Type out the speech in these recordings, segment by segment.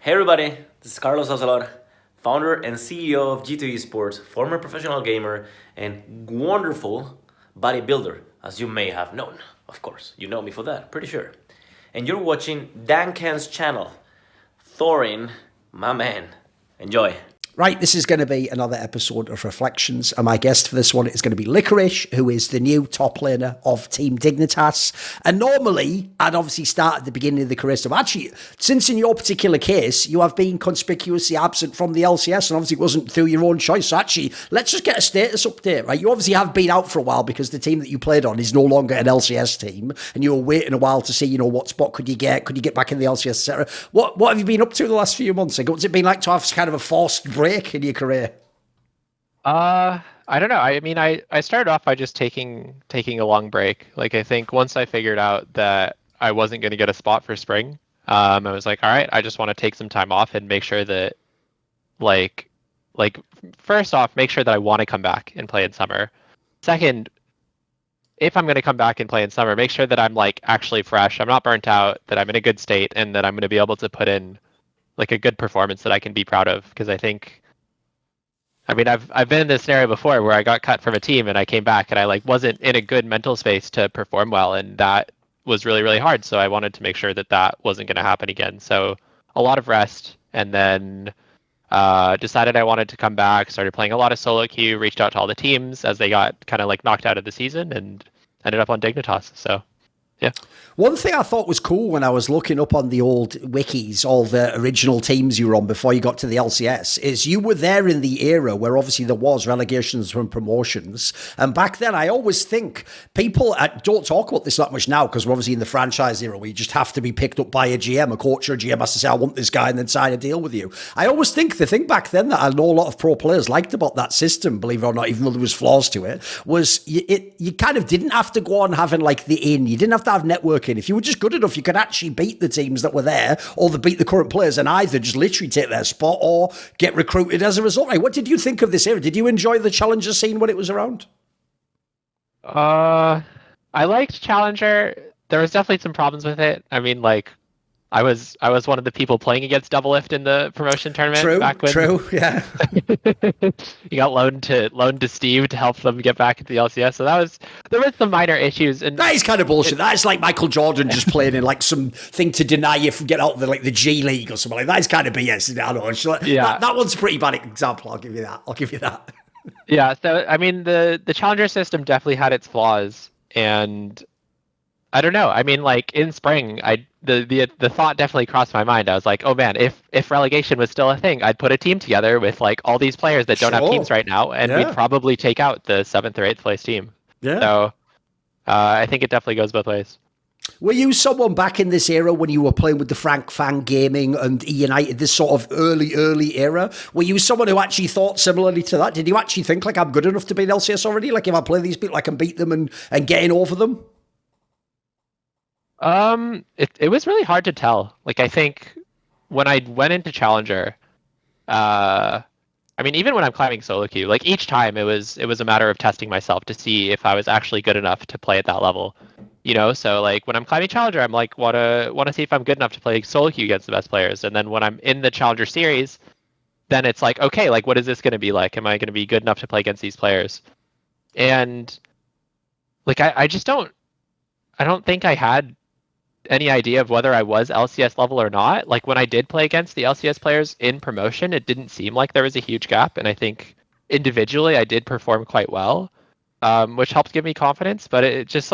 Hey everybody, this is Carlos Ocelot, founder and CEO of G2 Esports, former professional gamer, and wonderful bodybuilder, as you may have known. Of course, you know me for that, pretty sure. And you're watching Dancan's channel. Thorin, my man. Enjoy. Right, this is going to be another episode of Reflections, and my guest for this one is going to be Licorice, who is the new top laner of Team Dignitas. And normally, I'd obviously start at the beginning of the career stuff. Actually, since in your particular case, you have been conspicuously absent from the LCS, and obviously it wasn't through your own choice. So actually, let's just get a status update, right? You obviously have been out for a while because the team that you played on is no longer an LCS team, and you were waiting a while to see, what spot could you get back in the LCS, etc. What have you been up to the last few months? Like, what's it been like to have kind of a forced break in your career? I don't know. I mean, I started off by just taking a long break. Like, I think once I figured out that I wasn't going to get a spot for spring, I was like, all right, I just want to take some time off and make sure that, like first off, make sure that I want to come back and play in summer. Second, if I'm going to come back and play in summer, make sure that I'm like actually fresh, I'm not burnt out, that I'm in a good state, and that I'm going to be able to put in like a good performance that I can be proud of. Because I've been in this scenario before where I got cut from a team and I came back and I wasn't in a good mental space to perform well, and that was really, really hard. So I wanted to make sure that that wasn't going to happen again. So a lot of rest, and then decided I wanted to come back, started playing a lot of solo queue, reached out to all the teams as they got kind of knocked out of the season, and ended up on Dignitas. So yeah. One thing I thought was cool when I was looking up on the old wikis, all the original teams you were on before you got to the LCS, is you were there in the era where obviously there was relegations and promotions. And back then, I always think people don't talk about this that much now because we're obviously in the franchise era where you just have to be picked up by a GM, a coach or a GM has to say, I want this guy, and then sign a deal with you. I always think the thing back then that I know a lot of pro players liked about that system, believe it or not, even though there was flaws to it, was you kind of didn't have to go on having the in. You didn't have to have networking. If you were just good enough, you could actually beat the teams that were there, or beat the current players, and either just literally take their spot or get recruited as a result. Right? What did you think of this era? Did you enjoy the Challenger scene when it was around? I liked Challenger. There was definitely some problems with it. I mean, I was one of the people playing against Doublelift in the promotion tournament back when. True, yeah. You got loaned to Steve to help them get back into the LCS. So there was some minor issues. And that is kind of bullshit. That is like Michael Jordan just playing in some thing to deny you from getting out of the G League or something like that. That is kind of BS. I don't know. Yeah. That one's a pretty bad example. I'll give you that. Yeah. So I mean, the Challenger system definitely had its flaws, and I don't know. I mean, in spring, the thought definitely crossed my mind. I was like, oh man, if relegation was still a thing, I'd put a team together with all these players that don't have teams right now, and we'd probably take out the 7th or 8th place team. Yeah. So I think it definitely goes both ways. Were you someone back in this era when you were playing with the Frank Fang Gaming and eUnited, this sort of early era? Were you someone who actually thought similarly to that? Did you actually think I'm good enough to beat LCS already? If I play these people, I can beat them and getting over them? It was really hard to tell. I think when I went into Challenger, I mean, even when I'm climbing solo queue, each time it was a matter of testing myself to see if I was actually good enough to play at that level. So when I'm climbing Challenger, I'm want to see if I'm good enough to play solo queue against the best players. And then when I'm in the Challenger series, then it's okay, what is this going to be like? Am I going to be good enough to play against these players? And I don't think I had any idea of whether I was LCS level or not. When I did play against the LCS players in promotion, it didn't seem like there was a huge gap, and I think individually I did perform quite well, which helped give me confidence. But it just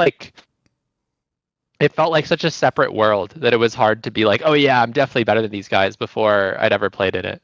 it felt like such a separate world that it was hard to be oh yeah, I'm definitely better than these guys before I'd ever played in it.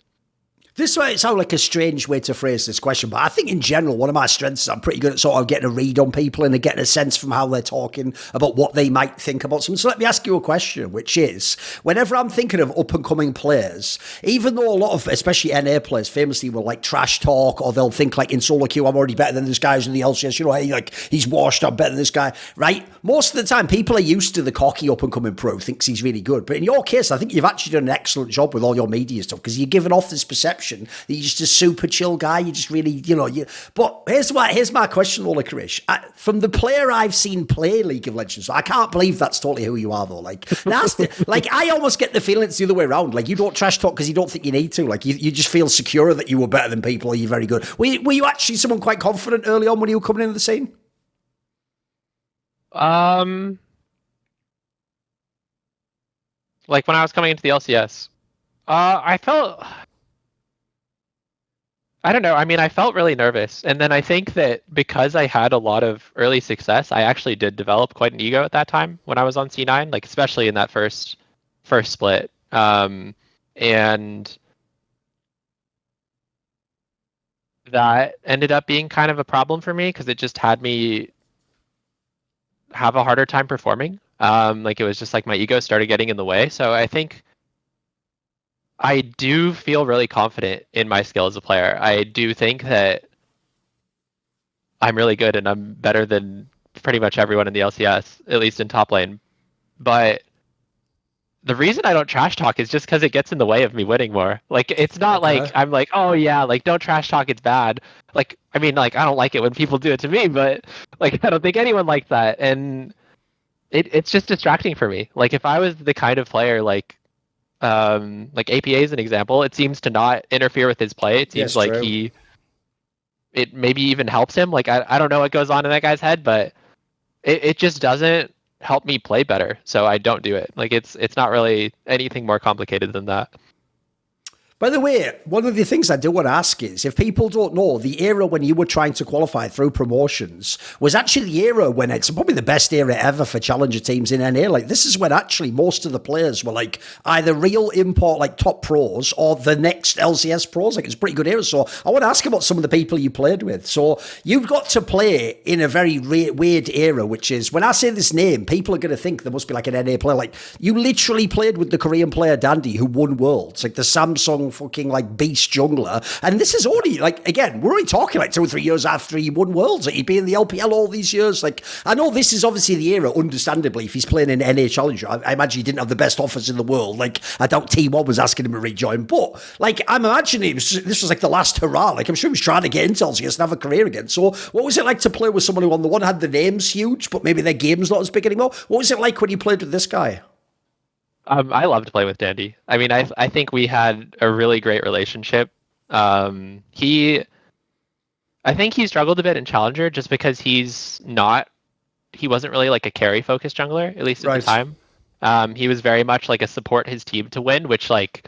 This might sound like a strange way to phrase this question, but I think in general, one of my strengths is I'm pretty good at sort of getting a read on people and getting a sense from how they're talking about what they might think about something. So let me ask you a question, which is, whenever I'm thinking of up-and-coming players, even though a lot of, especially NA players, famously will trash talk, or they'll think in solo queue, I'm already better than this guy who's in the LCS, hey, he's washed, I'm better than this guy, right? Most of the time, people are used to the cocky up-and-coming pro, thinks he's really good. But in your case, I think you've actually done an excellent job with all your media stuff, because you're giving off this perception perception that you're just a super chill guy. You just really, But here's my question, though, Licorice. From the player I've seen play League of Legends, I can't believe that's totally who you are, though. I almost get the feeling it's the other way around. Like, you don't trash talk because you don't think you need to. Like, you just feel secure that you were better than people, or you're very good. Were you actually someone quite confident early on when you were coming into the scene? Like when I was coming into the LCS, I don't know. I mean, I felt really nervous. And then I think that because I had a lot of early success, I actually did develop quite an ego at that time when I was on C9, like especially in that first split. And that ended up being kind of a problem for me because it just had me have a harder time performing. Like it was just like my ego started getting in the way. So I think I do feel really confident in my skill as a player. I do think that I'm really good and I'm better than pretty much everyone in the LCS, at least in top lane. But the reason I don't trash talk is just because it gets in the way of me winning more. Like, it's not like I'm like, oh yeah, like don't trash talk, it's bad. Like, I mean, like I don't like it when people do it to me, but like I don't think anyone likes that. And it's just distracting for me. Like if I was the kind of player like APA is an example, it seems to not interfere with his play. It seems like true. it maybe even helps him. Like I don't know what goes on in that guy's head, but it just doesn't help me play better. So I don't do it. Like it's not really anything more complicated than that. By the way, one of the things I do want to ask is, if people don't know, the era when you were trying to qualify through promotions was actually the era when it's probably the best era ever for challenger teams in NA. Like, this is when actually most of the players were like either real import, like top pros, or the next LCS pros. Like, it's a pretty good era. So I want to ask about some of the people you played with. So you've got to play in a very weird era, which is, when I say this name, people are going to think there must be like an NA player. Like, you literally played with the Korean player Dandy, who won Worlds, like the Samsung fucking like beast jungler, and this is only like, again, we're only talking like 2 or 3 years after he won Worlds. Like, he'd been in the LPL all these years. Like, I know this is obviously the era, understandably, if he's playing in NA Challenger. I imagine he didn't have the best offers in the world. Like, I doubt T1 was asking him to rejoin, but like, I'm imagining this was like the last hurrah. Like, I'm sure he was trying to get into LCS and have a career again. So what was it like to play with someone who on the one hand the name's huge, but maybe their game's not as big anymore? What was it like when you played with this guy? I loved playing with Dandy. I mean, I think we had a really great relationship. I think he struggled a bit in Challenger just because he wasn't really like a carry focused jungler, at least at the time. He was very much like a support his team to win, which like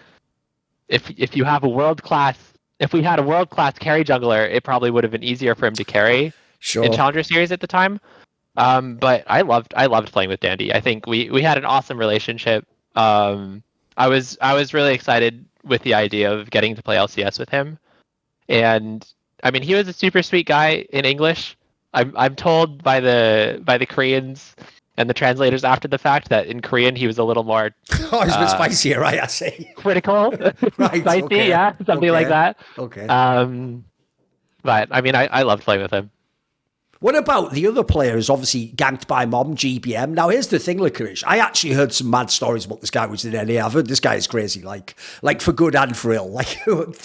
if we had a world class carry jungler, it probably would have been easier for him to carry in Challenger series at the time. But I loved playing with Dandy. I think we had an awesome relationship. I was really excited with the idea of getting to play LCS with him, and I mean, he was a super sweet guy in English. I'm told by the Koreans and the translators after the fact that in Korean he was a little more he's a bit spicier, right? I see. Critical, right? spicy, okay. Yeah, something like that. Okay. But I mean, I loved playing with him. What about the other players, obviously ganked by Mom, GBM? Now, here's the thing, Licorice. I actually heard some mad stories about this guy who was in NA. I've heard this guy is crazy, like for good and for ill. Like,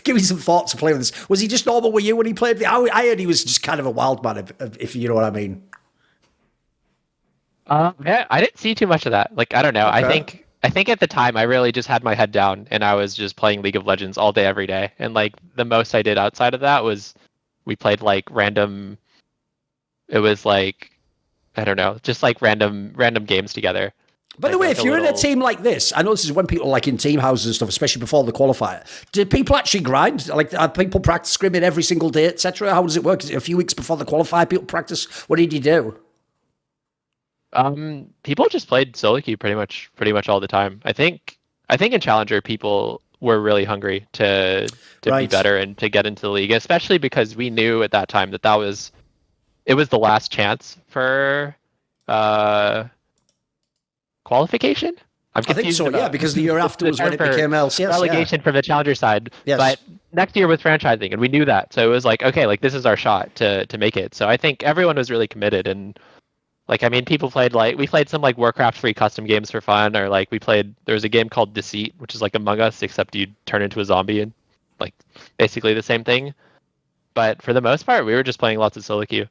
give me some thoughts of playing with this. Was he just normal with you when he played? I heard he was just kind of a wild man, if you know what I mean. Yeah, I didn't see too much of that. Like, I don't know. Okay. I think at the time I really just had my head down and I was just playing League of Legends all day, every day. And like the most I did outside of that was we played like random. It was like, I don't know, just like random games together. By the way, if you're in a team like this, I know this is when people are like in team houses and stuff, especially before the qualifier. Do people actually grind? Like, are people practice scrimming every single day, etc.? How does it work? Is it a few weeks before the qualifier, people practice? What did you do? People just played solo queue pretty much all the time. I think in Challenger, people were really hungry to be better and to get into the league, especially because we knew at that time that was the last chance for qualification. I think so, yeah, because the year after was when it became LCS. Relegation from the Challenger side. Yes. But next year was franchising, and we knew that. So it was like, okay, like this is our shot to make it. So I think everyone was really committed. And like, I mean, people played we played some like Warcraft 3 custom games for fun, or like there was a game called Deceit, which is like Among Us, except you turn into a zombie and like basically the same thing. But for the most part, we were just playing lots of solo queue.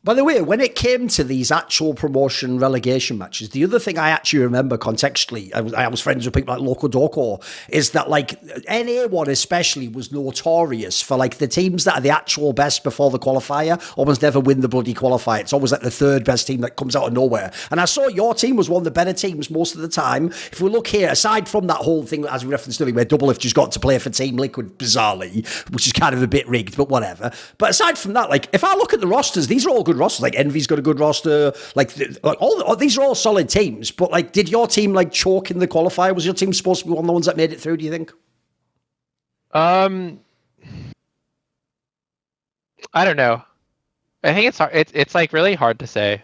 By the way, when it came to these actual promotion relegation matches, the other thing I actually remember contextually, I was friends with people like Loco Doco, is that like NA1 especially was notorious for like the teams that are the actual best before the qualifier almost never win the bloody qualifier. It's always like the third best team that comes out of nowhere. And I saw your team was one of the better teams most of the time. If we look here, aside from that whole thing, as we referenced earlier, where Doublelift just got to play for Team Liquid bizarrely, which is kind of a bit rigged, but whatever. But aside from that, like if I look at the rosters, these are all good rosters. Like Envy's got a good roster. Like all these are all solid teams. But like, did your team like choke in the qualifier? Was your team supposed to be one of the ones that made it through? Do you think? I don't know. I think it's hard. It's like really hard to say.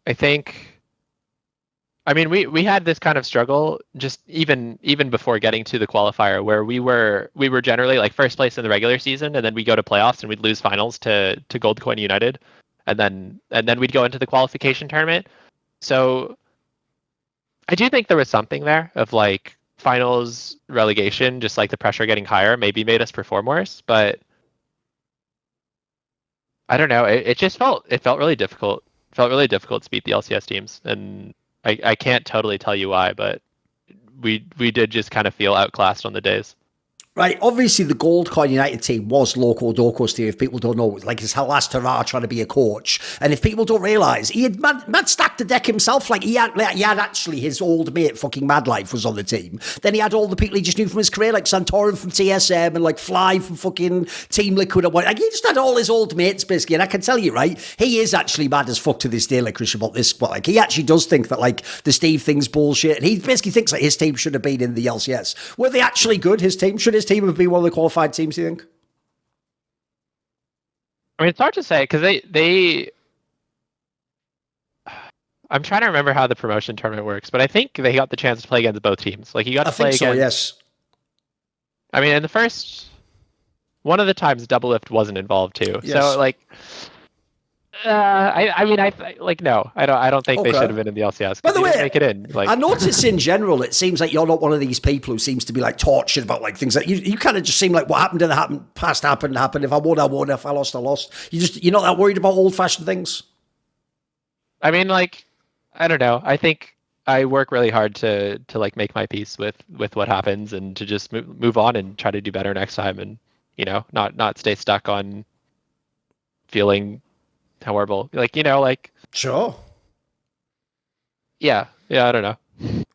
I think. I mean, we had this kind of struggle just even before getting to the qualifier, where we were generally like first place in the regular season, and then we go to playoffs and we'd lose finals to Goldcoin United. And then we'd go into the qualification tournament. So I do think there was something there of like finals relegation, just like the pressure getting higher, maybe made us perform worse. But I don't know. It felt really difficult. It felt really difficult to beat the LCS teams, and I can't totally tell you why, but we did just kind of feel outclassed on the days. Right, obviously the Goldcoin United team was Loco Doco's team, if people don't know. Like, it's last hurrah trying to be a coach. And if people don't realise, he had mad stacked the deck himself. Like, he had actually, his old mate, fucking Madlife, was on the team. Then he had all the people he just knew from his career, like Thorin from TSM and, like, Fly from fucking Team Liquid. And what. Like, he just had all his old mates, basically. And I can tell you, right, he is actually mad as fuck to this day, like, Chris, about this. But, like, he actually does think that, like, the Steve thing's bullshit. And he basically thinks that his team should have been in the LCS. Were they actually good, his team? Should his team have been one of the qualified teams, do you think? I mean, it's hard to say because they I'm trying to remember how the promotion tournament works, but I think they got the chance to play against both teams. Like, you got to play against. I think so, yes. I mean, in the first one of the times, Doublelift wasn't involved too. Yes. So like, I mean, no, I don't think they should have been in the LCS. By the way, make it in. Like, I notice in general, it seems like you're not one of these people who seems to be like tortured about like things that you kind of just seem like what happened to the past happened. If I won, I won. If I lost, I lost. You're not that worried about old fashioned things. I mean, like, I don't know. I think I work really hard to like make my peace with what happens and to just move on and try to do better next time, and not stay stuck on feeling horrible. Like, like. Sure. Yeah, I don't know.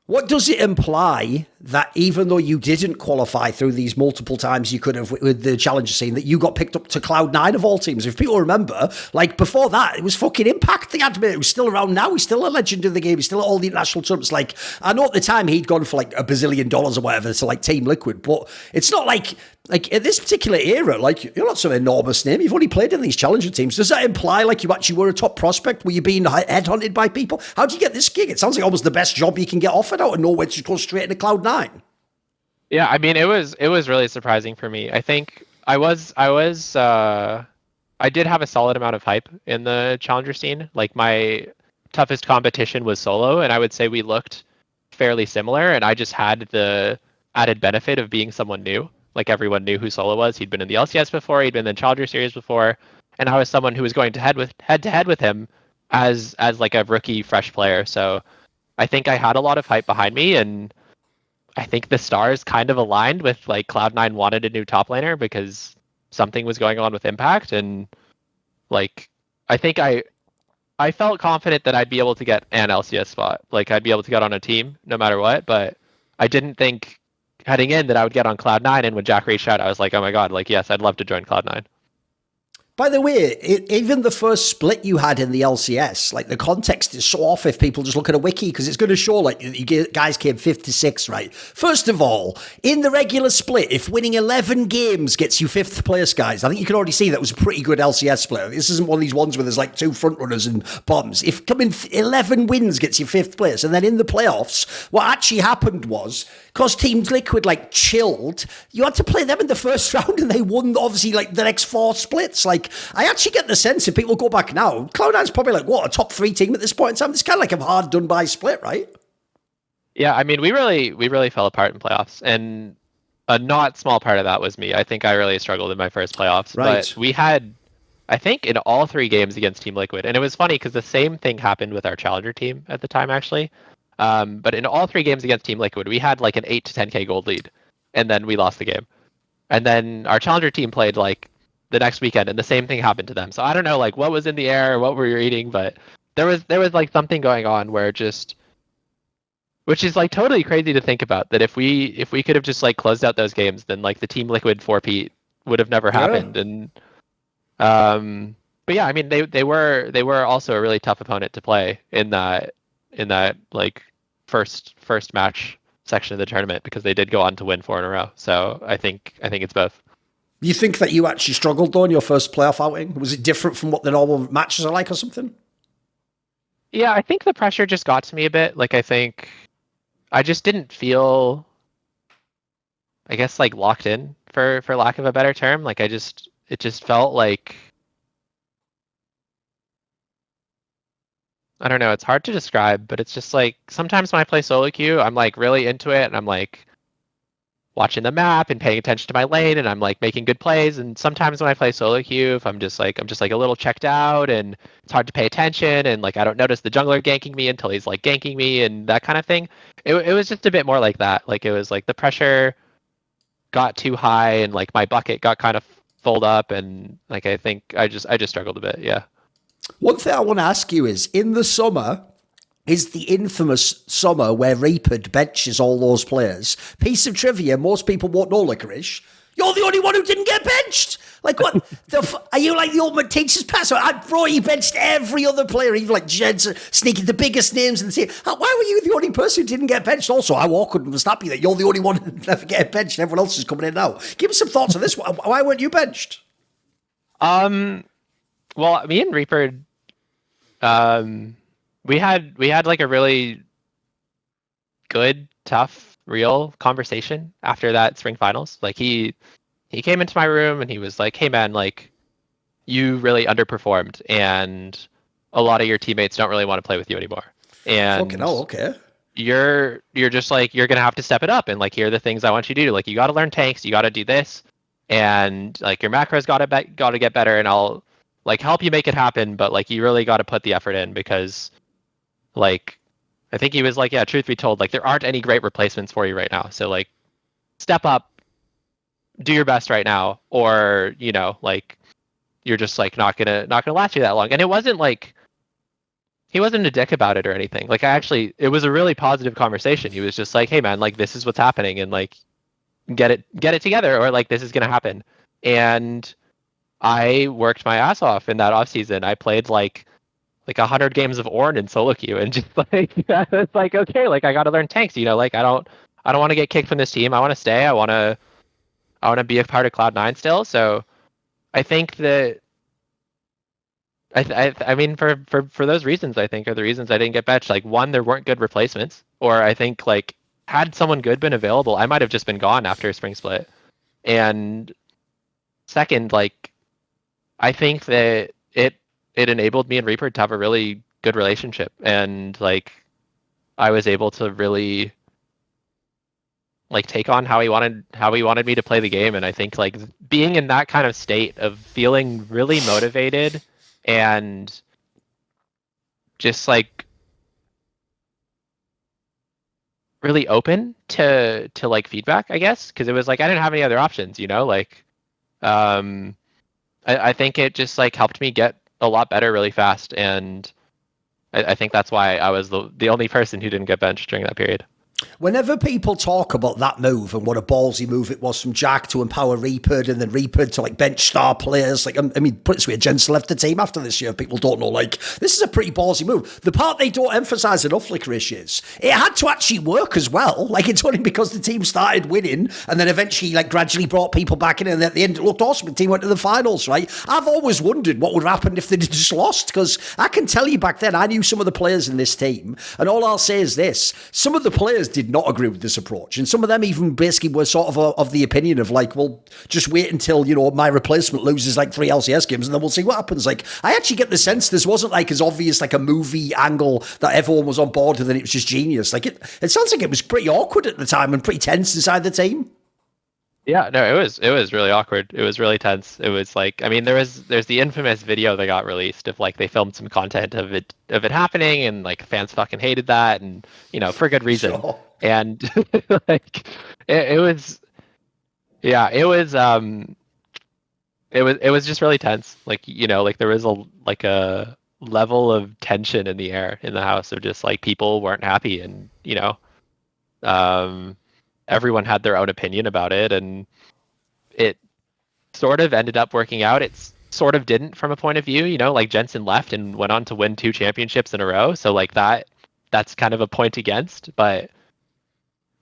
What does it imply that even though you didn't qualify through these multiple times you could have with the challenger scene, that you got picked up to Cloud9 of all teams? If people remember, like before that, it was fucking Impact, the admin. It was still around now. He's still a legend of the game. He's still at all the international tournaments. Like, I know at the time he'd gone for like $1 bazillion or whatever to like Team Liquid, but it's not like at this particular era, like you're not some enormous name. You've only played in these challenger teams. Does that imply like you actually were a top prospect? Were you being headhunted by people? How do you get this gig? It sounds like almost the best job you can get offered out of nowhere to go straight into Cloud9. Yeah, I mean, it was really surprising for me. I think I did have a solid amount of hype in the challenger scene. Like, my toughest competition was solo, and I would say we looked fairly similar, and I just had the added benefit of being someone new. Like, everyone knew who Solo was. He'd been in the LCS before, he'd been in the Challenger Series before, and I was someone who was going to head to head with him as like a rookie fresh player. So I think I had a lot of hype behind me, and I think the stars kind of aligned with like Cloud9 wanted a new top laner because something was going on with Impact, and like I think I felt confident that I'd be able to get an LCS spot. Like, I'd be able to get on a team no matter what, but I didn't think heading in that I would get on Cloud9, and when Jack reached out, I was like, oh my god, like, yes, I'd love to join Cloud9. By the way, even the first split you had in the LCS, like the context is so off if people just look at a wiki, because it's going to show like you guys came 5th to 6th, right? First of all, in the regular split, if winning 11 games gets you 5th place, guys, I think you can already see that was a pretty good LCS split. This isn't one of these ones where there's like 2 frontrunners and bombs. If coming 11 wins gets you 5th place, and then in the playoffs, what actually happened was, because Team Liquid like chilled, you had to play them in the first round, and they won obviously like the next 4 splits. Like, I actually get the sense if people go back now, Cloud9's probably like, what, a top 3 team at this point in time? It's kind of like a hard done by split, right? Yeah, I mean, we really fell apart in playoffs, and a not small part of that was me. I think I really struggled in my first playoffs. Right. But we had, I think, in all 3 games against Team Liquid, and it was funny because the same thing happened with our challenger team at the time, actually. But in all 3 games against Team Liquid, we had like an 8 to 10k gold lead, and then we lost the game. And then our challenger team played like the next weekend, and the same thing happened to them. So I don't know like what was in the air, what were you eating, but there was like something going on where just, which is like totally crazy to think about, that if we could have just like closed out those games, then like the Team Liquid 4-peat would have never happened. And but yeah, I mean they were also a really tough opponent to play in that like first match section of the tournament, because they did go on to win 4 in a row. So I think it's both. You think that you actually struggled though in your first playoff outing? Was it different from what the normal matches are like or something? Yeah, I think the pressure just got to me a bit. Like I think I just didn't feel, I guess, like locked in, for lack of a better term. Like it just felt like, I don't know, it's hard to describe, but it's just like sometimes when I play solo queue, I'm like really into it and I'm like watching the map and paying attention to my lane and I'm like making good plays. And sometimes when I play solo queue, if I'm just like a little checked out and it's hard to pay attention and like I don't notice the jungler ganking me until he's like ganking me and that kind of thing. It was just a bit more like that. Like it was like the pressure got too high and like my bucket got kind of filled up, and like I think I just struggled a bit. Yeah. One thing I want to ask you is, in the summer, is the infamous summer where Reapered benches all those players. Piece of trivia, most people won't know, Licorice. You're the only one who didn't get benched. Like, what? Are you like the ultimate teacher's pass? I brought you benched every other player, even like Jensen, sneaking the biggest names in the team. Why were you the only person who didn't get benched? Also, how awkward and happy that you're the only one who never get benched and everyone else is coming in now. Give me some thoughts on this. Why weren't you benched? Well, me and Reapered, we had like a really good, tough, real conversation after that spring finals. Like he came into my room and he was like, "Hey man, like you really underperformed and a lot of your teammates don't really want to play with you anymore. And fucking hell, okay. You're just like, you're gonna have to step it up, and like here are the things I want you to do. Like you got to learn tanks, you got to do this, and like your macros got to get better, and I'll like help you make it happen. But like you really got to put the effort in, because like I think he was like, yeah, truth be told, like there aren't any great replacements for you right now. So like step up, do your best right now, or you know, like you're just like not gonna last you that long." And it wasn't like he wasn't a dick about it or anything. Like it was a really positive conversation. He was just like, "Hey man, like this is what's happening, and like get it together, or like this is gonna happen." And I worked my ass off in that off season. I played like 100 games of Ornn in solo queue, and just like it's like, okay, like I got to learn tanks. You know, like I don't want to get kicked from this team. I want to stay. I want to be a part of Cloud9 still. So I think that I mean for those reasons, I think are the reasons I didn't get benched. Like one, there weren't good replacements, or I think like had someone good been available, I might have just been gone after spring split. And second, like I think that it enabled me and Reapered to have a really good relationship, and like I was able to really like take on how he wanted me to play the game. And I think like being in that kind of state of feeling really motivated and just like really open to like feedback, I guess, because it was like I didn't have any other options, you know, like I think it just like helped me get a lot better really fast, and I think that's why I was the only person who didn't get benched during that period. Whenever people talk about that move and what a ballsy move it was from Jack to empower Reapered and then Reapered to like bench star players, like I mean, put it this way, Jensen left the team after this year. People don't know, like this is a pretty ballsy move. The part they don't emphasize enough, Licorice, is it had to actually work as well. Like it's only because the team started winning and then eventually like gradually brought people back in, and at the end it looked awesome. The team went to the finals, right? I've always wondered what would happen if they just lost, because I can tell you back then I knew some of the players in this team, and all I'll say is this: some of the players did not agree with this approach, and some of them even basically were sort of the opinion of like, well, just wait until, you know, my replacement loses like 3 LCS games and then we'll see what happens. Like I actually get the sense this wasn't like as obvious like a movie angle that everyone was on board with and it was just genius. Like it sounds like it was pretty awkward at the time and pretty tense inside the team. Yeah, no, it was really awkward. It was really tense. It was like, I mean, there's the infamous video that got released of like they filmed some content of it happening, and like fans fucking hated that, and for good reason. Sure. And like it was, yeah, it was just really tense. Like like there was a level of tension in the air in the house of just like people weren't happy, and everyone had their own opinion about it, and it sort of ended up working out. It sort of didn't from a point of view, like Jensen left and went on to win 2 championships in a row. So like that's kind of a point against, but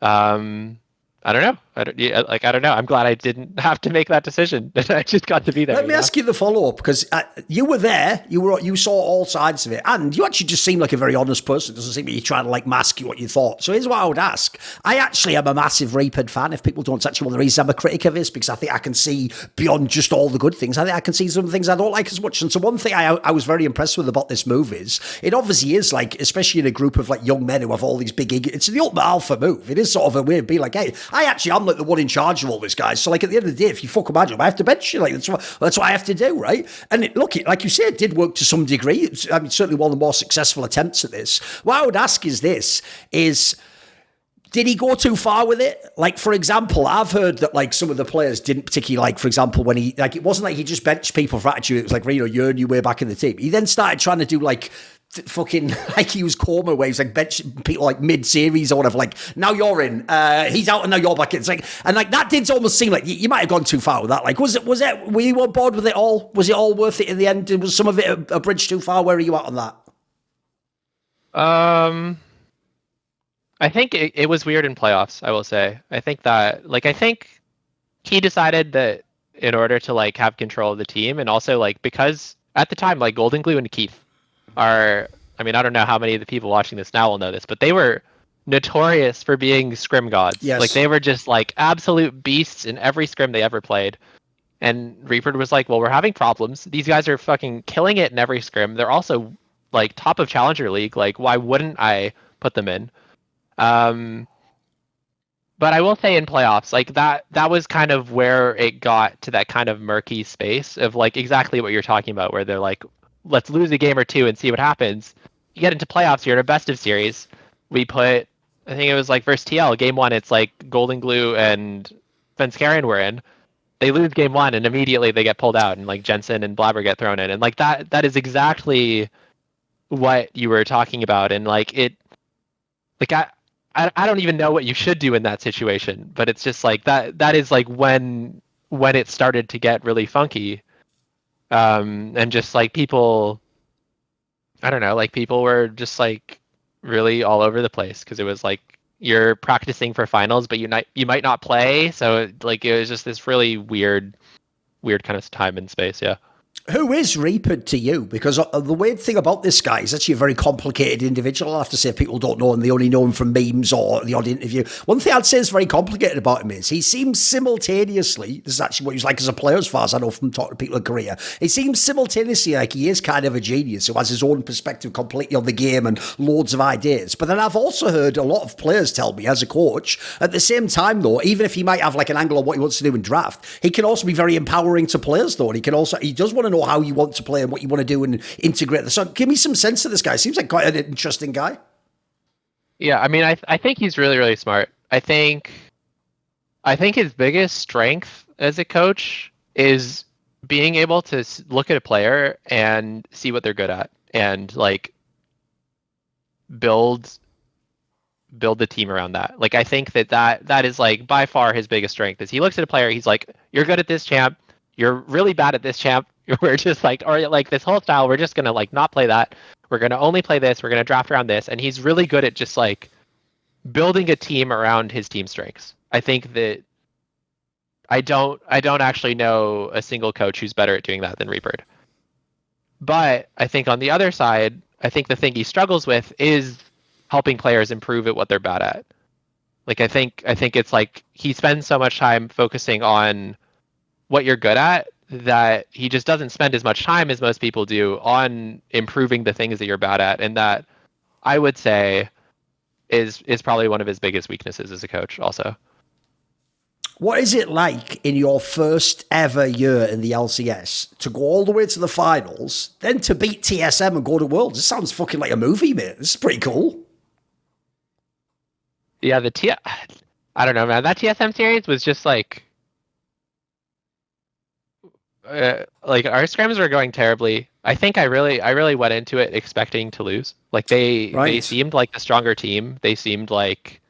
I don't know. I don't know. I'm glad I didn't have to make that decision. I just got to be there. Let me ask you the follow-up, because you were there, you saw all sides of it, and you actually just seem like a very honest person. It doesn't seem like you're trying to like mask what you thought. So here's what I would ask. I actually am a massive Reapered fan. If people don't actually, one of the reasons I'm a critic of this, because I think I can see beyond just all the good things. I think I can see some things I don't like as much. And so one thing I was very impressed with about this move is, it obviously is like, especially in a group of like young men who have all these big ego, it's the ultimate alpha move. It is sort of a weird, be like, hey, I'm like the one in charge of all this, guys. So like at the end of the day, if you fuck a job, I have to bench you. Like that's what I have to do, right? And it, like you said, it did work to some degree. It's, I mean, certainly one of the more successful attempts at this. What I would ask is this: did he go too far with it? Like, for example, I've heard that like some of the players didn't particularly like, for example, when he, like, it wasn't like he just benched people for attitude. It was like, you earn your way back in the team. He then started trying to do like fucking, like he was coma waves, like benching people like mid-series or whatever, like, now you're in, he's out and now you're back in. It's like, and like that did almost seem like you might have gone too far with that. Like, were you on board with it all? Was it all worth it in the end? Was some of it a bridge too far? Where are you at on that? I think it was weird in playoffs, I will say. I think that, like, I think he decided that in order to, like, have control of the team, and also, like, because at the time, like, Golden Glue and Keith are, I mean, I don't know how many of the people watching this now will know this, but they were notorious for being scrim gods. Yes. Like, they were just, like, absolute beasts in every scrim they ever played. And Reapered was like, well, we're having problems. These guys are fucking killing it in every scrim. They're also, like, top of Challenger League. Like, why wouldn't I put them in? But I will say in playoffs, like that was kind of where it got to that kind of murky space of like exactly what you're talking about, where they're like, let's lose a game or two and see what happens. You get into playoffs, you're in a best of series. We put, I think it was like versus TL, game 1, it's like Golden Glue and Fenskarian were in. They lose game 1 and immediately they get pulled out, and like Jensen and Blabber get thrown in. And like that is exactly what you were talking about. And like it, like I don't even know what you should do in that situation, but it's just like that is like when it started to get really funky. And just like people, I don't know, like people were just like really all over the place, because it was like you're practicing for finals, but you might not play. So like it was just this really weird kind of time and space. Yeah. Who is Reapered to you? Because the weird thing about this guy is actually a very complicated individual. I have to say, if people don't know him, they only know him from memes or the odd interview. One thing I'd say is very complicated about him is he seems simultaneously, this is actually what he was like as a player, as far as I know from talking to people in Korea, he seems simultaneously like he is kind of a genius who has his own perspective completely on the game and loads of ideas. But then I've also heard a lot of players tell me, as a coach, at the same time though, even if he might have like an angle on what he wants to do in draft, he can also be very empowering to players though, and he does want to know how you want to play and what you want to do and integrate this. So give me some sense of this guy. Seems like quite an interesting guy. Yeah, I mean, I think he's really, really smart. I think his biggest strength as a coach is being able to look at a player and see what they're good at, and like build the team around that. Like I think that is like by far his biggest strength, is he looks at a player, he's like, you're good at this champ, you're really bad at this champ. We're just like, or like this whole style, we're just going to like not play that. We're going to only play this. We're going to draft around this. And he's really good at just like building a team around his team strengths. I think that I don't actually know a single coach who's better at doing that than Reapered. But I think on the other side, I think the thing he struggles with is helping players improve at what they're bad at. Like I think it's like he spends so much time focusing on what you're good at that he just doesn't spend as much time as most people do on improving the things that you're bad at. And that, I would say, is probably one of his biggest weaknesses as a coach also. What is it like in your first ever year in the LCS to go all the way to the finals, then to beat TSM and go to Worlds? This sounds fucking like a movie, mate. This is pretty cool. Yeah, I don't know, man. That TSM series was just like our scrims were going terribly. I think I really went into it expecting to lose. Like they seemed like the stronger team. They seemed like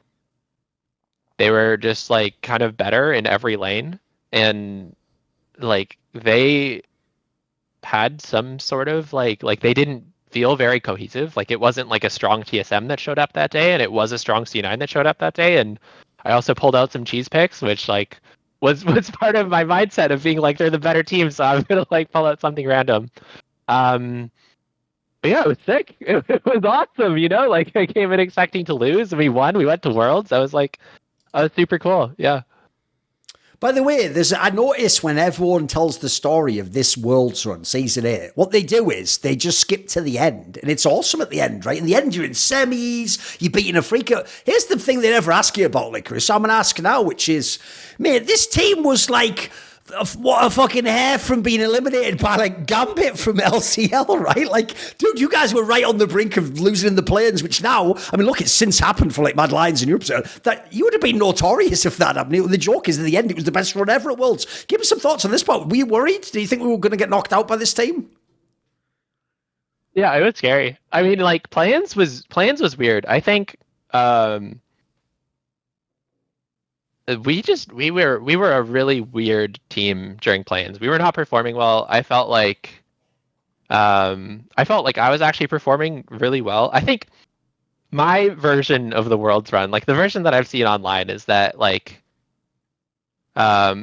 they were just like kind of better in every lane, and like they had some sort of like they didn't feel very cohesive. Like it wasn't like a strong TSM that showed up that day, and it was a strong C9 that showed up that day. And I also pulled out some cheese picks, which like was part of my mindset of being like they're the better team, so I'm gonna like pull out something random. But yeah, it was sick. It was awesome, you know. Like I came in expecting to lose, and we won. We went to Worlds. I was super cool. Yeah. By the way, I notice when everyone tells the story of this Worlds run, Season 8, what they do is they just skip to the end, and it's awesome at the end, right? In the end, you're in semis, you're beating Afreeca. Here's the thing they never ask you about, Licorice, so I'm going to ask now, which is, mate, this team was like, what a fucking hair from being eliminated by like Gambit from LCL, right? Like, dude, you guys were right on the brink of losing in the plains, which now, I mean, look, it's since happened for like Mad Lions in Europe. So that you would have been notorious if that happened. The joke is, in the end, it was the best run ever at Worlds. Give us some thoughts on this part. Were you worried? Do you think we were going to get knocked out by this team? Yeah, it was scary. I mean, like plans was weird. I think we were a really weird team during plans. We were not performing well. I felt like I was actually performing really well. I think my version of the Worlds run, like the version that I've seen online, is that like I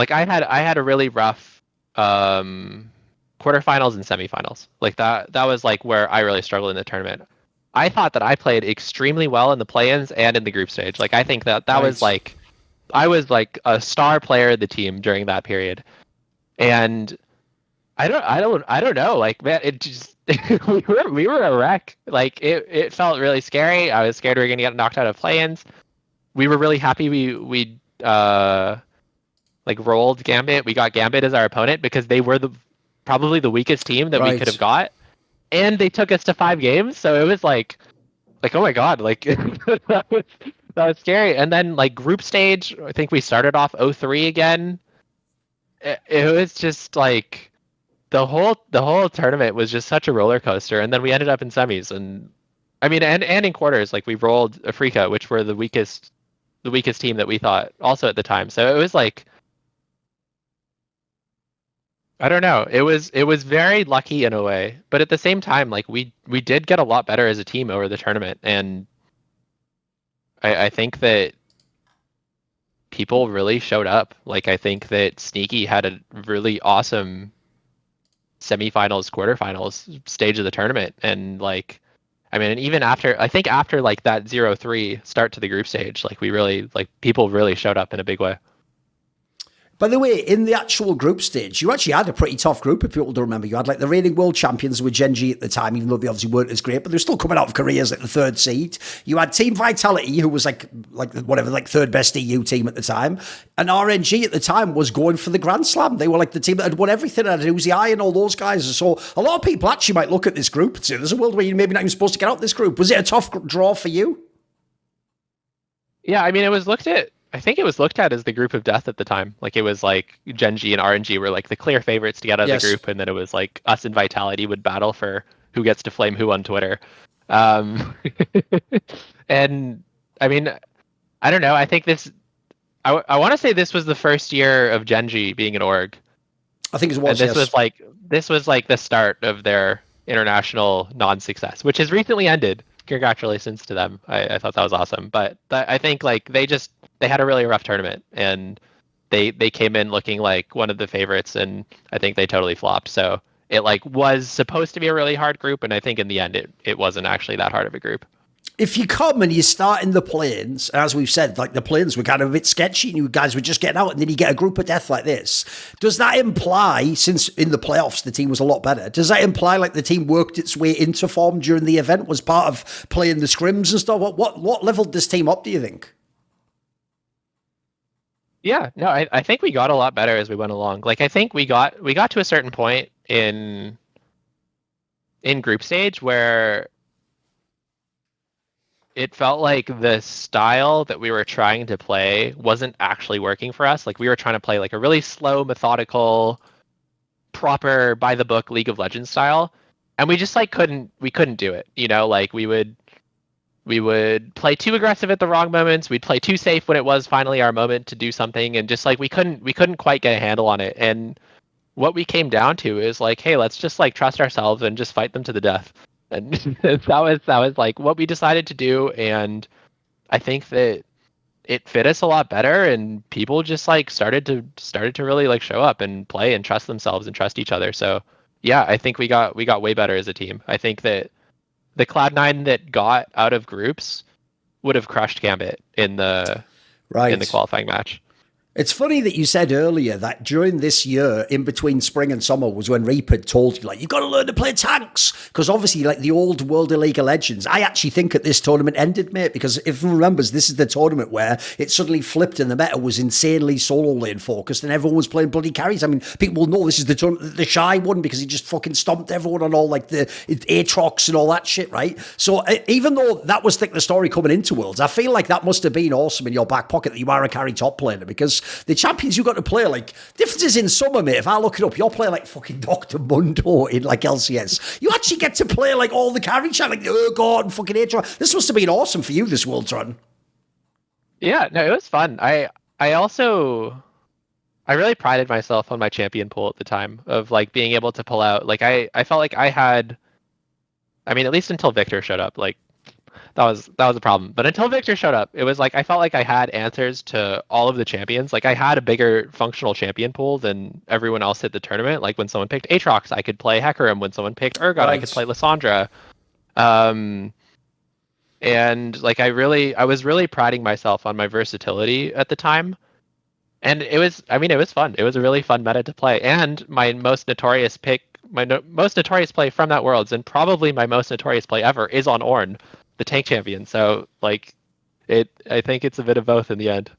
had a really rough quarterfinals and semifinals. Like that was like where I really struggled in the tournament. I thought that I played extremely well in the play-ins and in the group stage. Like I think that was like I was like a star player of the team during that period. And I don't know. Like man, it just we were a wreck. Like it felt really scary. I was scared we were gonna get knocked out of play-ins. We were really happy we like rolled Gambit. We got Gambit as our opponent because they were probably the weakest team that we could have got. And they took us to 5 games, so it was like oh my god, like that was scary. And then like group stage, I think we started off 0-3 again. It was just like the whole tournament was just such a roller coaster. And then we ended up in semis, and I mean, and in quarters, like we rolled Afreeca, which were the weakest team that we thought also at the time. So it was like, I don't know. It was very lucky in a way, but at the same time, like we did get a lot better as a team over the tournament, and I think that people really showed up. Like I think that nisqy had a really awesome semifinals, quarterfinals stage of the tournament, and like I mean, and even after like that 0-3 start to the group stage, like people really showed up in a big way. By the way, in the actual group stage, you actually had a pretty tough group, if people don't remember. You had like the reigning world champions with Gen.G at the time, even though they obviously weren't as great, but they're still coming out of Korea as like the 3rd seed. You had Team Vitality, who was like whatever, like 3rd best EU team at the time. And RNG at the time was going for the Grand Slam. They were like the team that had won everything, had Uzi and all those guys. So a lot of people actually might look at this group and say, there's a world where you're maybe not even supposed to get out this group. Was it a tough draw for you? Yeah, I mean, I think it was looked at as the group of death at the time. Like it was like Gen.G and RNG were like the clear favorites to get out of the group, and then it was like us and Vitality would battle for who gets to flame who on Twitter. And I mean, I don't know. I think I want to say this was the first year of Gen.G being an org. I think it was. And this was like the start of their international non-success, which has recently ended. Congratulations to them. I thought that was awesome. But I think like they had a really rough tournament, and they came in looking like one of the favorites, and I think they totally flopped. So it like was supposed to be a really hard group, and I think in the end it wasn't actually that hard of a group. If you come and you start in the plains, as we've said, like the plains were kind of a bit sketchy and you guys were just getting out, and then you get a group of death like this, does that imply, since in the playoffs the team was a lot better, does that imply like the team worked its way into form during the event, was part of playing the scrims and stuff? What leveled this team up, do you think? Yeah, no, I think we got a lot better as we went along. Like I think we got to a certain point in group stage where it felt like the style that we were trying to play wasn't actually working for us. Like we were trying to play like a really slow, methodical, proper by the book League of Legends style, and we just like couldn't do it. You know, like we would play too aggressive at the wrong moments. We'd play too safe when it was finally our moment to do something, and just like we couldn't quite get a handle on it. And what we came down to is like, hey, let's just like trust ourselves and just fight them to the death. And that was like what we decided to do. And I think that it fit us a lot better, and people just like started to really like show up and play and trust themselves and trust each other. So yeah, I think we got way better as a team. I think that the Cloud9 that got out of groups would have crushed Gambit in the qualifying match. It's funny that you said earlier that during this year, in between spring and summer, was when Reapered told you, like, you got to learn to play tanks. Because obviously, like, the old World of League of Legends, I actually think at this tournament ended, mate, because if you remembers, this is the tournament where it suddenly flipped and the meta was insanely solo lane focused and everyone was playing bloody carries. I mean, people know this is the tournament, the Shy one, because he just fucking stomped everyone on all, like, the Aatrox and all that shit, right? So even though that was, like, the story coming into Worlds, I feel like that must have been awesome in your back pocket that you are a carry top laner, because the champions you got to play, like, differences in summer, mate. If I look it up, you're playing like fucking Dr. Mundo in like LCS. You actually get to play like all the carry chat, like Urgot and fucking Aatrox. This must have been awesome for you, this World's run. Yeah, no, it was fun. I really prided myself on my champion pool at the time of like being able to pull out. Like I felt like I had, I mean, at least until Viktor showed up, like that was a problem. But until Viktor showed up, it was like I felt like I had answers to all of the champions. Like I had a bigger functional champion pool than everyone else at the tournament. Like when someone picked Aatrox, I could play Hecarim. When someone picked Urgot, I could play Lissandra. And like I was really priding myself on my versatility at the time. And it was fun. It was a really fun meta to play. And my most notorious play from that Worlds, and probably my most notorious play ever, is on Ornn, the tank champion. So like I think it's a bit of both in the end.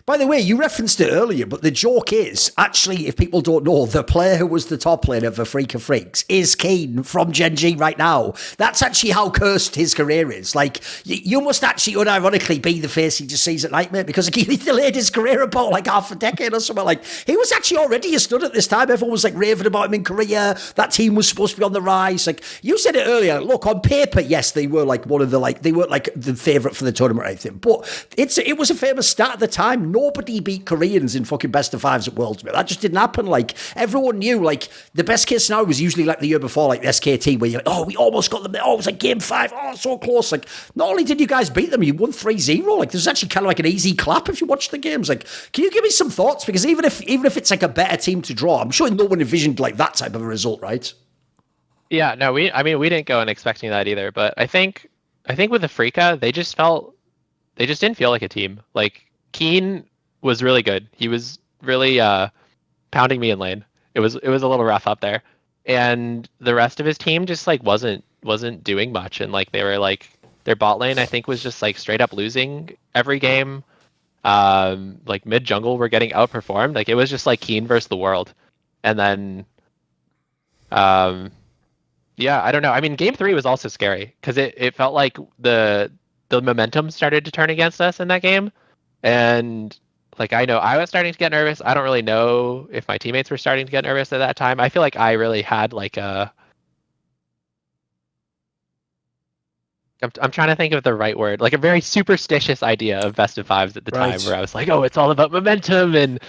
By the way, you referenced it earlier, but the joke is, actually, if people don't know, the player who was the top laner for Afreeca Freecs is Kiin from Gen G right now. That's actually how cursed his career is. Like, you must actually unironically be the face he just sees at night, mate, because he delayed his career about like half a decade or something. Like, he was actually already a stud at this time. Everyone was like raving about him in Korea. That team was supposed to be on the rise. Like, you said it earlier, look, on paper, yes, they were like one of the, like, they weren't like the favourite for the tournament or anything, but it was a famous stat at the time. Nobody beat Koreans in fucking best of fives at Worlds, but that just didn't happen. Like, everyone knew, like, the best case scenario was usually like the year before, like the SKT, where you're like, oh, we almost got them there. Oh, it was like game 5. Oh, so close. Like, not only did you guys beat them, you won 3-0. Like, there's actually kind of like an easy clap if you watch the games. Like, can you give me some thoughts? Because even if it's like a better team to draw, I'm sure no one envisioned like that type of a result, right? Yeah, no, we didn't go in expecting that either. But I think with Afreeca, they just didn't feel like a team. Like, Kiin was really good. He was really pounding me in lane. It was a little rough up there, and the rest of his team just like wasn't doing much. And like they were like, their bot lane I think was just like straight up losing every game. Like mid jungle were getting outperformed. Like it was just like Kiin versus the world. And then yeah, I don't know. I mean, game 3 was also scary because it felt like the momentum started to turn against us in that game. And like, I know I was starting to get nervous. I don't really know if my teammates were starting to get nervous at that time. I feel like I really had like I'm trying to think of the right word, like a very superstitious idea of best of fives at the time, where I was like, oh, it's all about momentum. And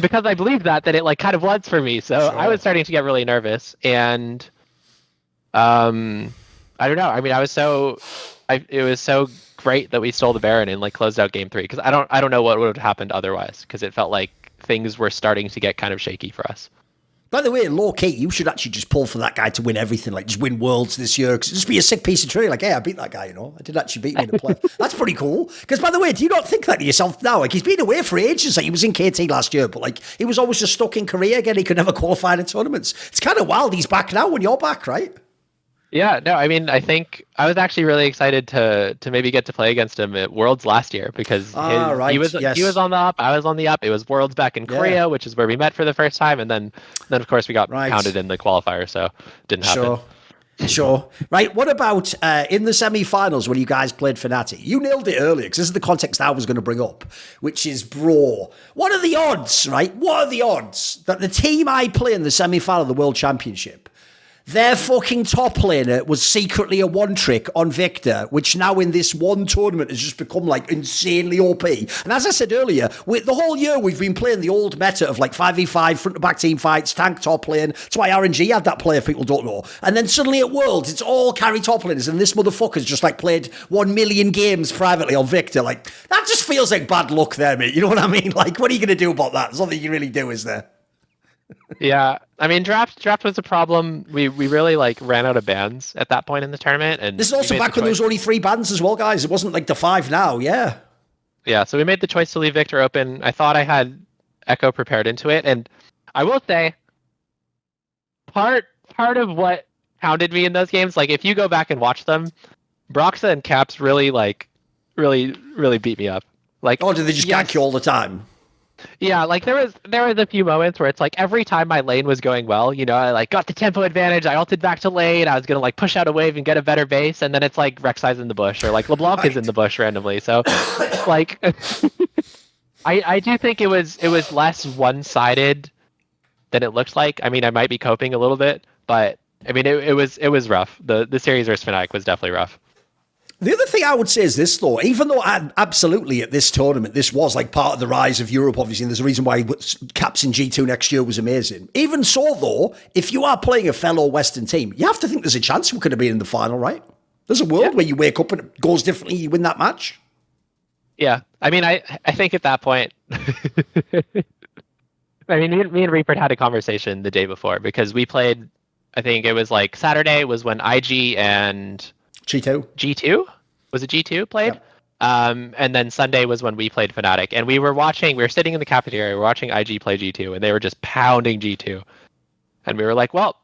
because I believed that it like kind of was for me. So I was starting to get really nervous. And I don't know. I mean, it was so great that we stole the Baron and like closed out game 3, because I don't know what would have happened otherwise, because it felt like things were starting to get kind of shaky for us. By the way, low key, you should actually just pull for that guy to win everything, like just win Worlds this year, because it'd just be a sick piece of trivia. Like, hey, I beat that guy, you know. I did actually beat him in the play. That's pretty cool. Because, by the way, do you not think that to yourself now? Like, he's been away for ages. Like, he was in KT last year, but like, he was always just stuck in Korea again. He could never qualify in tournaments. It's kind of wild. He's back now when you're back, right? Yeah, no, I mean, I think I was actually really excited to maybe get to play against him at Worlds last year because he was yes. on the up, I was on the up. It was Worlds back in Yeah, Korea, which is where we met for the first time, and then of course we got right. pounded in the qualifier, so it didn't happen. Sure. Sure. Right. What about in the semi-finals when you guys played FNATIC? You nailed it earlier because this is the context I was going to bring up, which is, bro, what are the odds, right? What are the odds that the team I play in the semi-final of the World Championship, their fucking top laner was secretly a one trick on Viktor, which now in this one tournament has just become like insanely OP. And as I said earlier, the whole year we've been playing the old meta of like 5v5 front to back team fights, tank top lane. That's why RNG had that player, if people don't know. And then suddenly at Worlds, it's all carry top laners, and this motherfucker's just like played 1 million games privately on Viktor. Like, that just feels like bad luck there, mate. You know what I mean? Like, what are you going to do about that? There's nothing you can really do, is there? Yeah, I mean, draft was a problem. We really like ran out of bans at that point in the tournament, and this is also back when there was only 3 bans as well, guys. It wasn't like the 5 now. Yeah. Yeah, so we made the choice to leave Viktor open. I thought I had Echo prepared into it, and I will say, part of what hounded me in those games, like if you go back and watch them, Broxa and Caps really beat me up. Like, oh, did they just gank you all the time? Yeah, like there was a few moments where it's like every time my lane was going well, you know, I like got the tempo advantage, I ulted back to lane, I was gonna like push out a wave and get a better base, and then it's like Rek'Sai's in the bush or like LeBlanc is in the bush randomly. So like I do think it was less one-sided than it looks like. I mean, I might be coping a little bit, but I mean it was rough. The series versus Fnatic was definitely rough. The other thing I would say is this, though, even though absolutely at this tournament, this was like part of the rise of Europe, obviously, and there's a reason why Caps in G2 next year was amazing. Even so, though, if you are playing a fellow Western team, you have to think there's a chance we could have been in the final, right? There's a world where you wake up and it goes differently, you win that match. Yeah, I mean, I think at that point, I mean, me and Reapered had a conversation the day before because we played, I think it was like Saturday was when IG and G2? Was it G2 played? Yep. And then Sunday was when we played FNATIC. And we were sitting in the cafeteria, we were watching IG play G2, and they were just pounding G2. And we were like, well,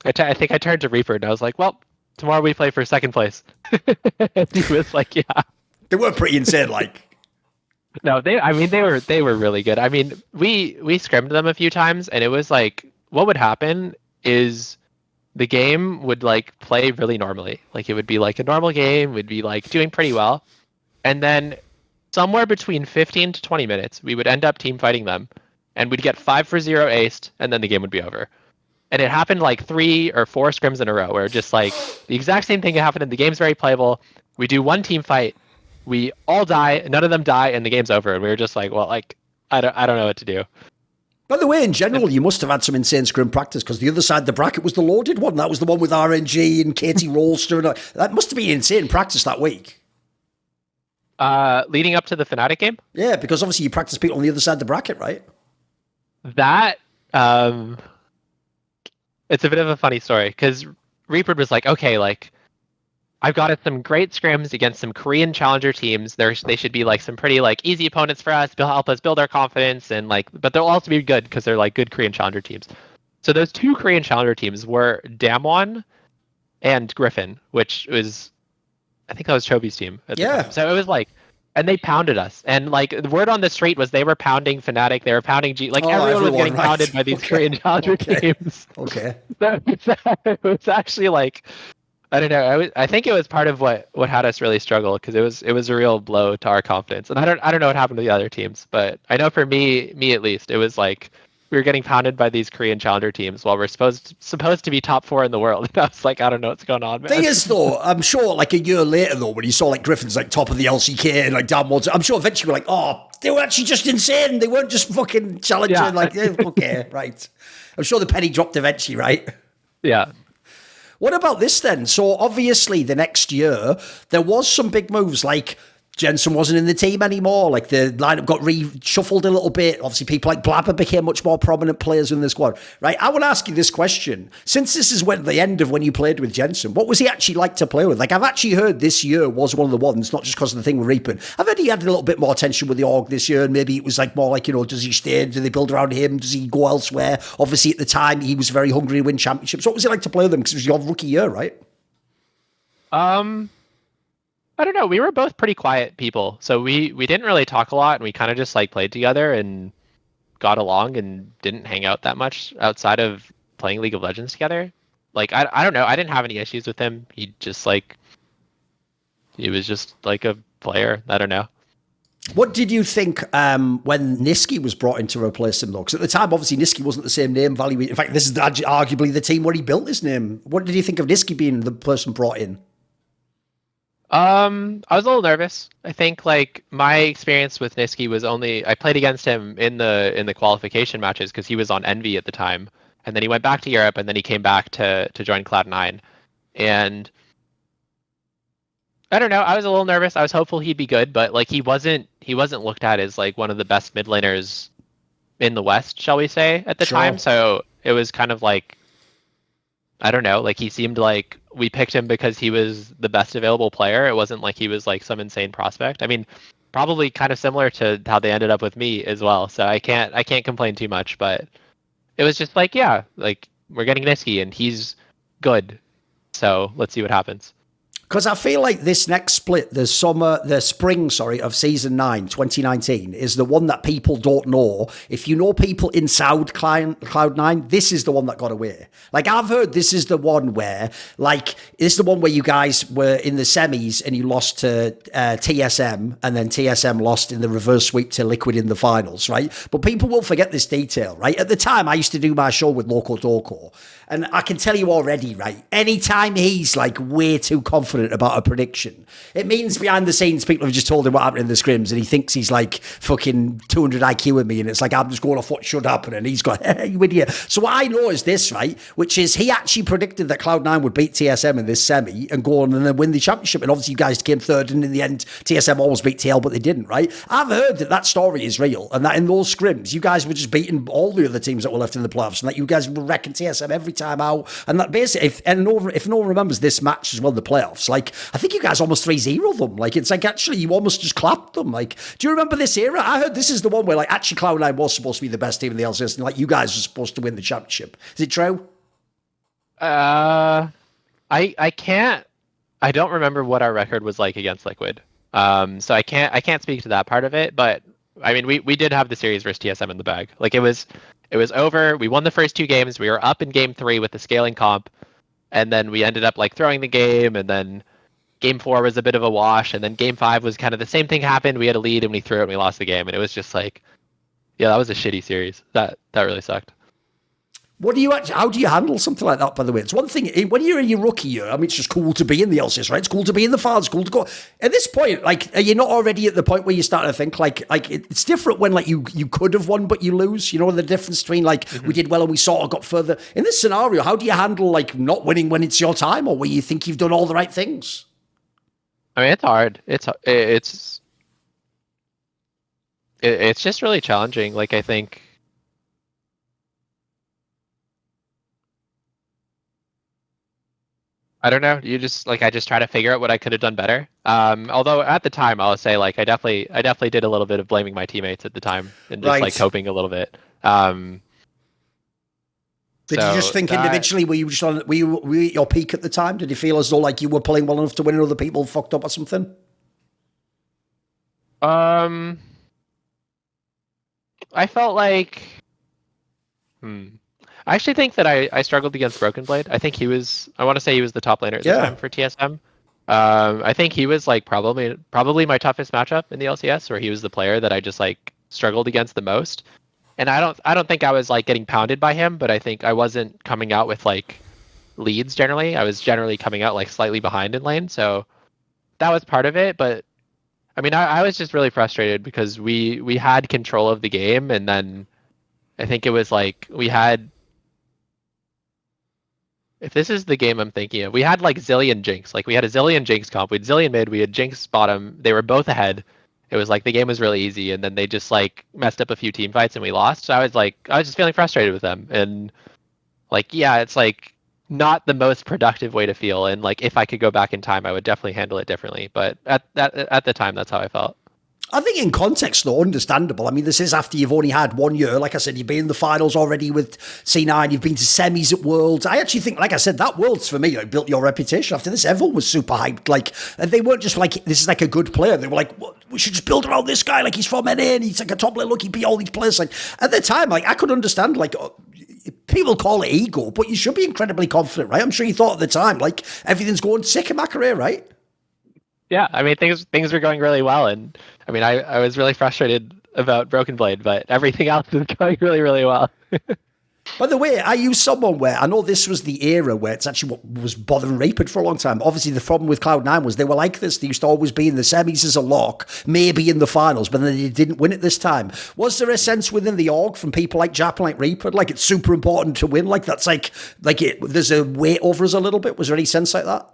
I think I turned to Reaper and I was like, well, tomorrow we play for second place. And he was like, yeah. They were pretty insane, like. No, they were really good. I mean, we scrimmed them a few times, and it was like, what would happen is the game would like play really normally. Like it would be like a normal game, would be like doing pretty well. And then somewhere between 15 to 20 minutes, we would end up team fighting them and we'd get 5 for 0 aced, and then the game would be over. And it happened like 3 or 4 scrims in a row where just like the exact same thing happened, and the game's very playable. We do one team fight, we all die, none of them die, and the game's over. And we were just like, well, like I don't know what to do. By the way, in general, you must have had some insane scrim practice because the other side of the bracket was the loaded one. That was the one with RNG and Katie Rolster. And that must have been insane practice that week. Leading up to the Fnatic game? Yeah, because obviously you practice people on the other side of the bracket, right? That, it's a bit of a funny story because Reapered was like, okay, like, I've got us some great scrims against some Korean challenger teams. They should be like some pretty like easy opponents for us. They'll help us build our confidence, and like, but they'll also be good because they're like good Korean challenger teams. So those 2 Korean challenger teams were Damwon and Griffin, which was, I think that was Chobi's team at the time. So it was like, and they pounded us. And like the word on the street was they were pounding Fnatic, they were pounding everyone was getting pounded by these Korean challenger teams. Okay. So it was actually like, I don't know. I think it was part of what had us really struggle because it was a real blow to our confidence. And I don't know what happened to the other teams, but I know for me at least, it was like we were getting pounded by these Korean challenger teams while we're supposed to be top 4 in the world. And I was like, I don't know what's going on, man. Thing is, though, I'm sure like a year later, though, when you saw like Griffin's like top of the LCK and like damn ones, I'm sure eventually you were like, oh, they were actually just insane. They weren't just fucking challenging. Yeah. Like, okay, right. I'm sure the penny dropped eventually, right? Yeah. What about this then? So obviously the next year, there was some big moves like Jensen wasn't in the team anymore. Like the lineup got reshuffled a little bit. Obviously people like Blabber became much more prominent players in the squad, right? I want to ask you this question. Since this is the end of when you played with Jensen, what was he actually like to play with? Like I've actually heard this year was one of the ones, not just because of the thing with Reapered. I've heard he had a little bit more tension with the org this year, and maybe it was like more like, you know, does he stay? Do they build around him? Does he go elsewhere? Obviously at the time he was very hungry to win championships. What was it like to play with him? Because it was your rookie year, right? Um, I don't know. We were both pretty quiet people, so we didn't really talk a lot, and we kind of just like played together and got along and didn't hang out that much outside of playing League of Legends together. Like I don't know. I didn't have any issues with him. He was just like a player. I don't know. What did you think when nisqy was brought in to replace him, though? Because at the time, obviously, nisqy wasn't the same name value. In fact, this is arguably the team where he built his name. What did you think of nisqy being the person brought in? I was a little nervous. I think like my experience with nisqy was I played against him in the qualification matches because he was on Envy at the time, and then he went back to Europe, and then he came back to join Cloud9, and I don't know. I was a little nervous. I was hopeful he'd be good, but like he wasn't looked at as like one of the best mid laners in the West, shall we say, at the time. So it was kind of like, I don't know, like he seemed like we picked him because he was the best available player. It wasn't like he was like some insane prospect. I mean, probably kind of similar to how they ended up with me as well. So I can't complain too much, but it was just like, yeah, like we're getting nisqy and he's good. So let's see what happens. Because I feel like this next split, the spring, of season 9, 2019, is the one that people don't know. If you know people inside Cloud9, this is the one that got away. Like, I've heard this is the one where, you guys were in the semis and you lost to TSM, and then TSM lost in the reverse sweep to Liquid in the finals, right? But people will forget this detail, right? At the time, I used to do my show with Loco Doco, and I can tell you already, right? Anytime he's like way too confident about a prediction, it means behind the scenes people have just told him what happened in the scrims, and he thinks he's like fucking 200 IQ with me, and it's like I'm just going off what should happen, and he's got, hey, you idiot. So what I know is this, right? Which is he actually predicted that Cloud9 would beat TSM in this semi and go on and then win the championship, and obviously you guys came third, and in the end TSM almost beat TL, but they didn't, right? I've heard that story is real, and that in those scrims you guys were just beating all the other teams that were left in the playoffs, and that you guys were wrecking TSM every time out, and that basically, if no one remembers this match as well, the playoffs, like I think you guys almost 3-0 them. Like it's like actually you almost just clapped them. Like, do you remember this era? I heard this is the one where like actually Cloud9 was supposed to be the best team in the LCS, and like you guys were supposed to win the championship. Is it true? I can't. I don't remember what our record was like against Liquid. So I can't speak to that part of it. But I mean, we did have the series versus TSM in the bag. Like it was over. We won the first 2 games. We were up in game 3 with the scaling comp, and then we ended up like throwing the game, and then game 4 was a bit of a wash, and then game 5 was kind of the same thing happened. We had a lead and we threw it and we lost the game, and it was just like, yeah, that was a shitty series. That really sucked. How do you handle something like that, by the way? It's one thing, when you're in your rookie year, I mean, it's just cool to be in the LCS, right? It's cool to be in the finals, it's cool to go. At this point, like, are you not already at the point where you start to think, like it's different when, like, you could have won, but you lose? You know, the difference between, like, we did well and we sort of got further. In this scenario, how do you handle, like, not winning when it's your time, or where you think you've done all the right things? I mean, it's hard. It's just really challenging. Like, I think... I don't know. I just try to figure out what I could have done better. Although at the time, I'll say like I definitely did a little bit of blaming my teammates at the time and just like coping a little bit. Did you just think individually? Were you at your peak at the time? Did you feel as though like you were playing well enough to win and other people fucked up or something? I felt like. I actually think that I struggled against Broken Blade. I think I want to say he was the top laner at the time for TSM. I think he was like probably my toughest matchup in the LCS, where he was the player that I just like struggled against the most. And I don't think I was like getting pounded by him, but I think I wasn't coming out with like leads generally. I was generally coming out like slightly behind in lane. So that was part of it. But I mean, I was just really frustrated because we had control of the game, and then I think it was like we had. If this is the game I'm thinking of, we had like Zillion Jinx. Like we had a Zillion Jinx comp. We had Zillion mid. We had Jinx bottom. They were both ahead. It was like the game was really easy, and then they just like messed up a few team fights and we lost. So I was just feeling frustrated with them, and like yeah, it's like not the most productive way to feel. And like if I could go back in time, I would definitely handle it differently. But at the time, that's how I felt. I think in context, though, understandable. I mean, this is after you've only had 1 year. Like I said, you've been in the finals already with C9. You've been to semis at Worlds. I actually think, like I said, that Worlds for me built your reputation. After this, everyone was super hyped. Like, and they weren't just like, this is like a good player. They were like, well, we should just build around this guy. Like, he's from NA and he's like a top player. Look, he beat all these players. Like, at the time, like, I could understand, like, people call it ego, but you should be incredibly confident, right? I'm sure you thought at the time, like, everything's going sick in my career, right? Yeah, I mean things were going really well, and I mean I was really frustrated about Broken Blade, but everything else is going really, really well. By the way, are you someone where, I know this was the era where it's actually what was bothering Reapered for a long time. Obviously, the problem with Cloud9 was they were like this. They used to always be in the semis as a lock, maybe in the finals, but then they didn't win it this time. Was there a sense within the org from people like Jap and like Reapered, like it's super important to win? Like that's there's a weight over us a little bit? Was there any sense like that?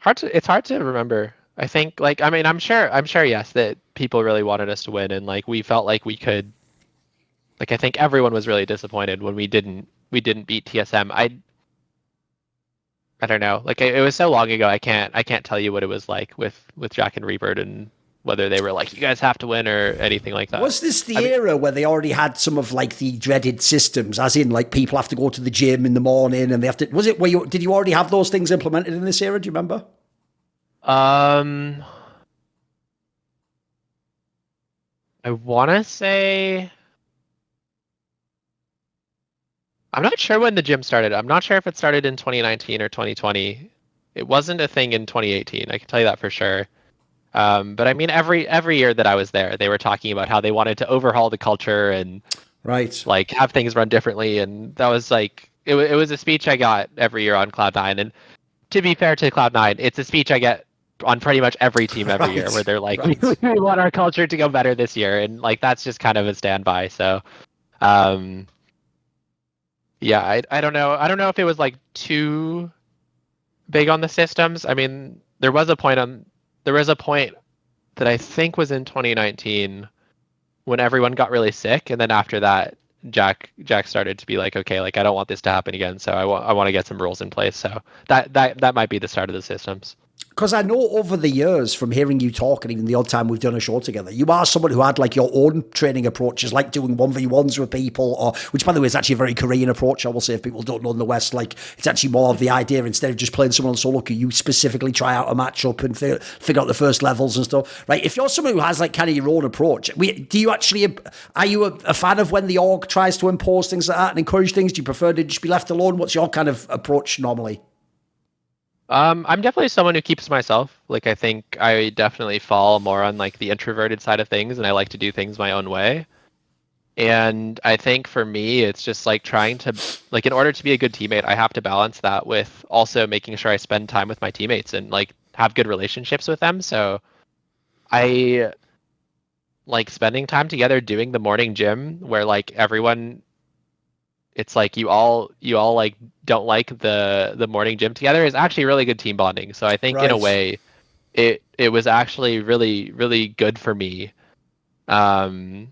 It's hard to remember. I think I'm sure yes that people really wanted us to win, and like we felt like we could. Like I think everyone was really disappointed when we didn't beat TSM. I don't know. Like it was so long ago. I can't tell you what it was like with Jack and Reapered and whether they were like, you guys have to win or anything like that. Was this the era where they already had some of like the dreaded systems, as in like people have to go to the gym in the morning and they have to, was it where did you already have those things implemented in this era? Do you remember? I want to say, I'm not sure when the gym started. I'm not sure if it started in 2019 or 2020. It wasn't a thing in 2018. I can tell you that for sure. But I mean, every year that I was there, they were talking about how they wanted to overhaul the culture and like have things run differently. And that was like, it was a speech I got every year on Cloud9. And to be fair to Cloud9, it's a speech I get on pretty much every team every year where they're like, we want our culture to go better this year. And like, that's just kind of a standby. So, yeah, I don't know. I don't know if it was like too big on the systems. I mean, there was a point that I think was in 2019 when everyone got really sick, and then after that, Jack started to be like, okay, like I don't want this to happen again, so I want to get some rules in place. So that might be the start of the systems. Because I know over the years from hearing you talk and even the odd time we've done a show together, you are someone who had like your own training approaches, like doing 1v1s with people, or which by the way is actually a very Korean approach. I will say, if people don't know in the West, like it's actually more of the idea, instead of just playing someone on solo queue, you specifically try out a matchup and figure out the first levels and stuff. Right? If you're someone who has like kind of your own approach, are you a fan of when the org tries to impose things like that and encourage things? Do you prefer to just be left alone? What's your kind of approach normally? I'm definitely someone who keeps myself. Like, I think I definitely fall more on like the introverted side of things, and I like to do things my own way. And I think for me, it's just like trying to, like, in order to be a good teammate, I have to balance that with also making sure I spend time with my teammates and like have good relationships with them. So I like spending time together doing the morning gym where like everyone, it's like you all like don't like the morning gym together is actually really good team bonding. So I think in a way it was actually really, really good for me to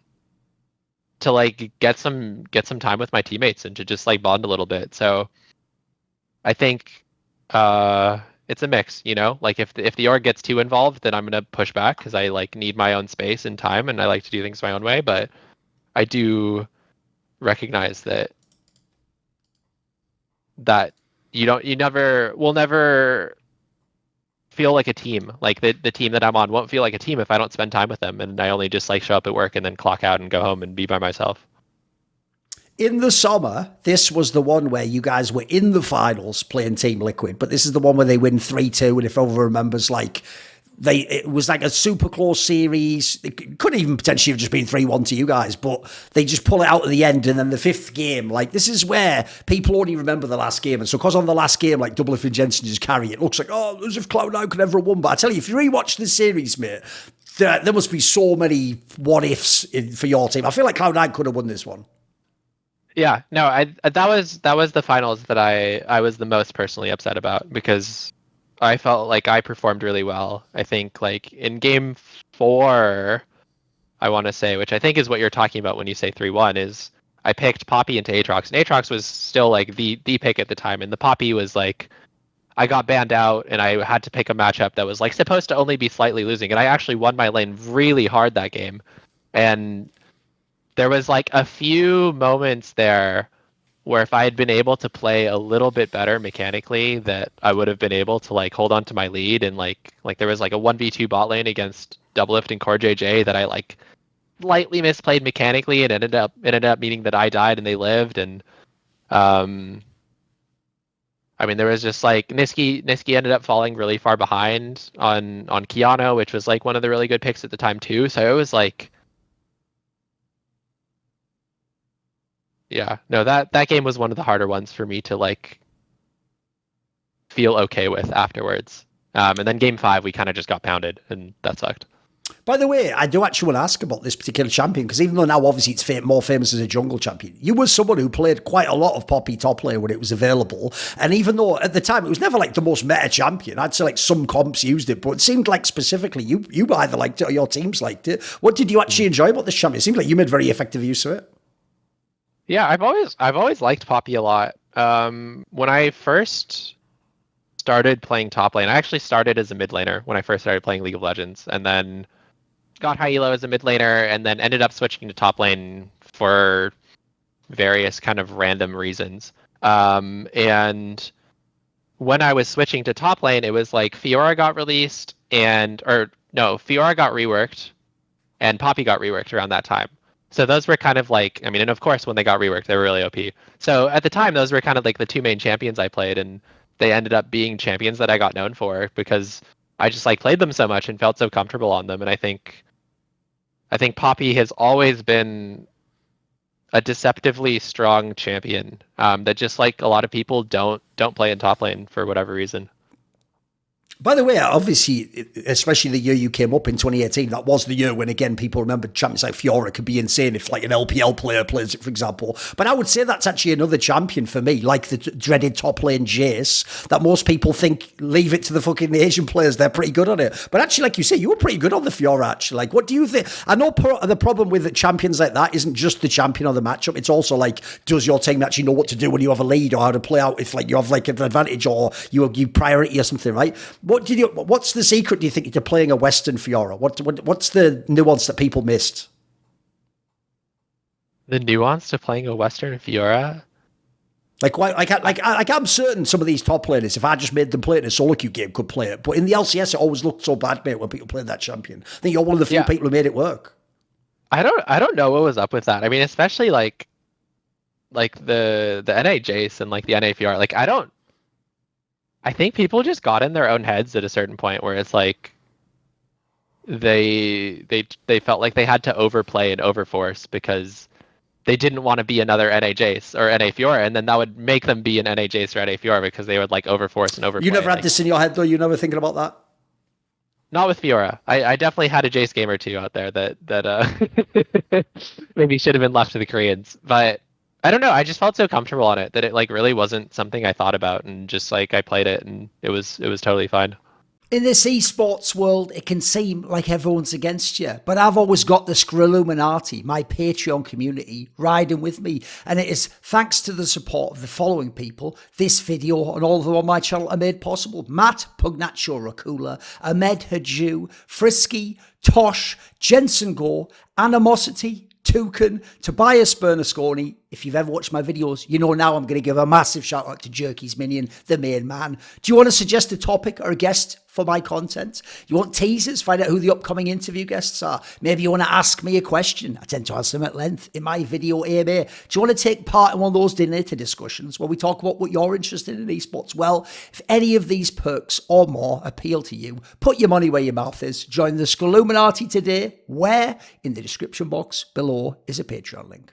like get some time with my teammates and to just like bond a little bit. So I think it's a mix, you know, like if the org gets too involved, then I'm going to push back because I like need my own space and time and I like to do things my own way. But I do recognize that we'll never feel like a team. Like the team that I'm on won't feel like a team if I don't spend time with them and I only just like show up at work and then clock out and go home and be by myself. In the summer, this was the one where you guys were in the finals playing Team Liquid, but this is the one where they win 3-2, and if everyone remembers, like it was like a super close series. It couldn't even potentially have just been 3-1 to you guys, but they just pull it out at the end. And then the fifth game, like this is where people only remember the last game. And so because on the last game, like Double If and Jensen just carry it, looks like, oh, as if Cloud9 could ever have won. But I tell you, if you rewatch the series, mate, there must be so many what ifs for your team. I feel like Cloud9 could have won this one. Yeah, no, that was the finals that I was the most personally upset about because I felt like I performed really well. I think like in game 4, I want to say, which I think is what you're talking about when you say 3-1, is I picked Poppy into Aatrox, and Aatrox was still like the pick at the time, and the Poppy was like, I got banned out and I had to pick a matchup that was like supposed to only be slightly losing, and I actually won my lane really hard that game. And there was like a few moments there where if I had been able to play a little bit better mechanically, that I would have been able to like hold on to my lead. And like there was like a 1v2 bot lane against Doublelift and Core JJ that I like lightly misplayed mechanically, and ended up meaning that I died and they lived. And I mean, there was just like nisqy ended up falling really far behind on Kiana, which was like one of the really good picks at the time too. So it was like, yeah, no, that game was one of the harder ones for me to like feel okay with afterwards. And then game 5, we kind of just got pounded, and that sucked. By the way, I do actually want to ask about this particular champion, because even though now obviously it's more famous as a jungle champion, you were someone who played quite a lot of Poppy top lane when it was available. And even though at the time it was never like the most meta champion, I'd say like some comps used it, but it seemed like specifically you either liked it or your teams liked it. What did you actually enjoy about this champion? It seemed like you made very effective use of it. Yeah, I've always liked Poppy a lot. When I first started playing top lane, I actually started as a mid laner when I first started playing League of Legends, and then got high elo as a mid laner, and then ended up switching to top lane for various kind of random reasons. And when I was switching to top lane, it was like Fiora got released, Fiora got reworked, and Poppy got reworked around that time. So those were kind of like, I mean, and of course when they got reworked, they were really OP. So at the time, those were kind of like the two main champions I played, and they ended up being champions that I got known for because I just like played them so much and felt so comfortable on them. And I think Poppy has always been a deceptively strong champion that just like a lot of people don't play in top lane for whatever reason. By the way, obviously, especially the year you came up in 2018, that was the year when, again, people remember champions like Fiora could be insane if, like, an LPL player plays it, for example. But I would say that's actually another champion for me, like the dreaded top lane Jayce, that most people think leave it to the fucking Asian players. They're pretty good on it. But actually, like you say, you were pretty good on the Fiora, actually. Like, what do you think? I know the problem with champions like that isn't just the champion or the matchup. It's also, like, does your team actually know what to do when you have a lead, or how to play out if, like, you have, like, an advantage, or you priority or something, right? What's the secret, do you think, to playing a Western Fiora? What's the nuance that people missed? The nuance to playing a Western Fiora? I'm certain some of these top laners, if I just made them play it in a solo queue game, could play it. But in the LCS, it always looked so bad, mate, when people played that champion. I think you're one of the few people who made it work. I don't know what was up with that. I mean, especially like the NA Jayce and like the NA Fiora. Like I think people just got in their own heads at a certain point where it's like they felt like they had to overplay and overforce because they didn't want to be another NA Jayce or NA Fiora, and then that would make them be an NA Jayce or NA Fiora because they would like overforce and overplay. You never had this in your head though? You never thinking about that? Not with Fiora. I definitely had a Jayce game or two out there that maybe should have been left to the Koreans, but I don't know. I just felt so comfortable on it that it like really wasn't something I thought about, and just like I played it and it was totally fine. In this esports world, it can seem like everyone's against you, but I've always got the Skrilluminati, my Patreon community, riding with me, and it is thanks to the support of the following people this video and all of them on my channel are made possible: Matt Pugnaccio Rakula, Ahmed Haju, Frisky, Tosh, Jensen Go, Animosity, Toucan, Tobias Bernasconi. If you've ever watched my videos, you know now I'm going to give a massive shout out to Jerky's Minion, the main man. Do you want to suggest a topic or a guest for my content? You want teasers? Find out who the upcoming interview guests are. Maybe you want to ask me a question. I tend to answer them at length in my video AMA. Do you want to take part in one of those Dignitas discussions where we talk about what you're interested in esports? Well, if any of these perks or more appeal to you, put your money where your mouth is. Join the Skrilluminati today, where in the description box below is a Patreon link.